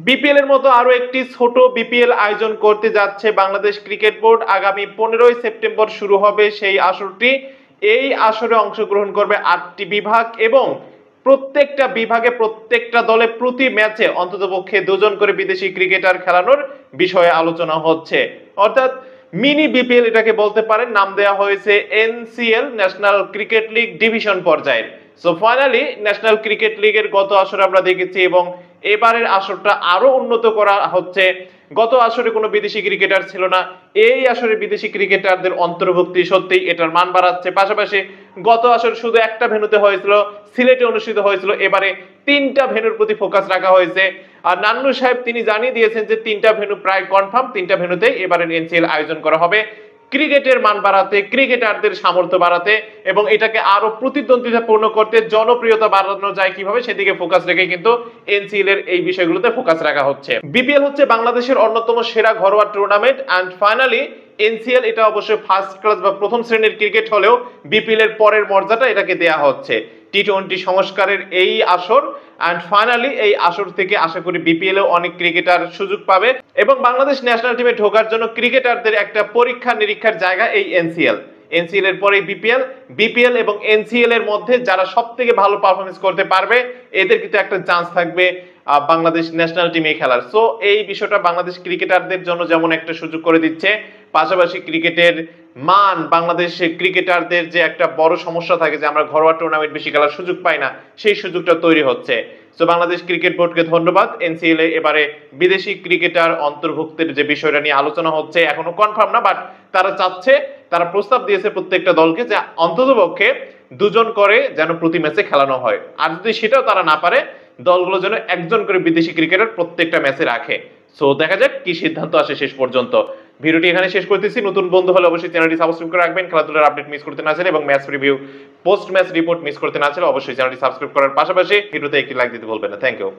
BPL এর মতো আরো একটি ছোট বিপিএল আয়োজন করতে যাচ্ছে বাংলাদেশ ক্রিকেট বোর্ড। আগামী 15ই সেপ্টেম্বর শুরু হবে সেই আসরটি। এই আসরে অংশগ্রহণ করবে 8টি বিভাগ এবং প্রত্যেকটা বিভাগে প্রত্যেকটা দলে প্রতি ম্যাচে অন্ততপক্ষে 2 জন করে বিদেশি ক্রিকেটার খেলানোর বিষয়ে আলোচনা হচ্ছে। অর্থাৎ মিনি বিপিএল এটাকে বলতে পারেন। নাম দেওয়া হয়েছে NCL, national cricket league division পর্যায়ের। সো ফাইনালি ন্যাশনাল ক্রিকেট লিগের গত আসরে আমরা দেখেছি এবং এবারের আসরটা আরো উন্নত করা হচ্ছে। গত আসরে কোনো বিদেশি ক্রিকেটার ছিল না, এই আসরে বিদেশি ক্রিকেটারদের অন্তর্ভুক্তি সত্যি এটার মান বাড়াচ্ছে। পাশাপাশি গত আসর শুধু একটা ভেন্যুতে হয়েছিল, সিলেটে অনুষ্ঠিত হয়েছিল, এবারে 3টা ভেন্যুর প্রতি ফোকাস রাখা হয়েছে। আর নান্নু সাহেব তিনি জানিয়ে দিয়েছেন যে 3টা ভেন্যু প্রায় কনফার্ম, 3টা ভেন্যুতে এবারের এনসিএল আয়োজন করা হবে ক্রিকেটের মান বাড়াতে, ক্রিকেটারদের সামর্থ্য বাড়াতে এবং এটাকে আরো প্রতিদ্বন্দ্বিতাপূর্ণ করতে, জনপ্রিয়তা বাড়ানো যায় কিভাবে সেদিকে ফোকাস রেখে কিন্তু এনসিএল এর এই বিষয়গুলোতে ফোকাস রাখা হচ্ছে। বিপিএল হচ্ছে বাংলাদেশের অন্যতম সেরা ঘরোয়া টুর্নামেন্ট এন্ড ফাইনালি এনসিএল এটা অবশ্যই ফার্স্ট ক্লাস বা প্রথম শ্রেণীর ক্রিকেট হলেও বিপিএল এর পরের মর্যাদা এটাকে দেয়া হচ্ছে। টি-20 সংস্কারের এই আসর এন্ড ফাইনালি এই আসর থেকে আশা করি বিপিএল এও অনেক ক্রিকেটার সুযোগ পাবে এবং বাংলাদেশ ন্যাশনাল টিমে ঢোকার জন্য ক্রিকেটারদের একটা পরীক্ষা নিরীক্ষার জায়গা এই এনসিএল। এনসিএল এর পরে বিপিএল এবং এনসিএল এর মধ্যে যারা সবথেকে ভালো পারফরম্যান্স করতে পারবে এদের কিন্তু একটা চান্স থাকবে বাংলাদেশ ন্যাশনাল টিমে খেলার। সো এই বিষয়টা বাংলাদেশ ক্রিকেটারদের জন্য যেমন একটা সুযোগ করে দিচ্ছে, পাশাপাশি ক্রিকেটের মান, বাংলাদেশ ক্রিকেটারদের যে একটা বড় সমস্যা থাকে যে আমরা ঘরোয়া টুর্নামেন্ট বেশি খেলার সুযোগ পাই না, সেই সুযোগটা তৈরি হচ্ছে। সো বাংলাদেশ ক্রিকেট বোর্ডকে ধন্যবাদ। এনসিএল এ এবারে বিদেশি ক্রিকেটার অন্তর্ভুক্তের যে বিষয়টা নিয়ে আলোচনা হচ্ছে, এখনো কনফার্ম না, বাট তারা চাচ্ছে, তারা প্রস্তাব দিয়েছে প্রত্যেকটা দলকে যে অন্ততপক্ষে 2 জন করে যেন প্রতি ম্যাচে খেলানো হয়। আর যদি সেটাও তারা না পারে, দলগুলো যেন 1 জন করে বিদেশি ক্রিকেটার প্রত্যেকটা ম্যাচে রাখে। সো দেখা যাক কি সিদ্ধান্ত আসে শেষ পর্যন্ত। ভিডিওটি এখানে শেষ করতেছি। নতুন বন্ধু হলে অবশ্যই চ্যানেলটি সাবস্ক্রাইব করে রাখবেন, খেলাধুলার আপডেট মিস করতে না চাইলে এবং match review, post match report miss করতে না চাইলে অবশ্যই চ্যানেলটি সাবস্ক্রাইব করার পাশাপাশি ভিডিওতে একটি লাইক দিতে ভুলবেন না। Thank you.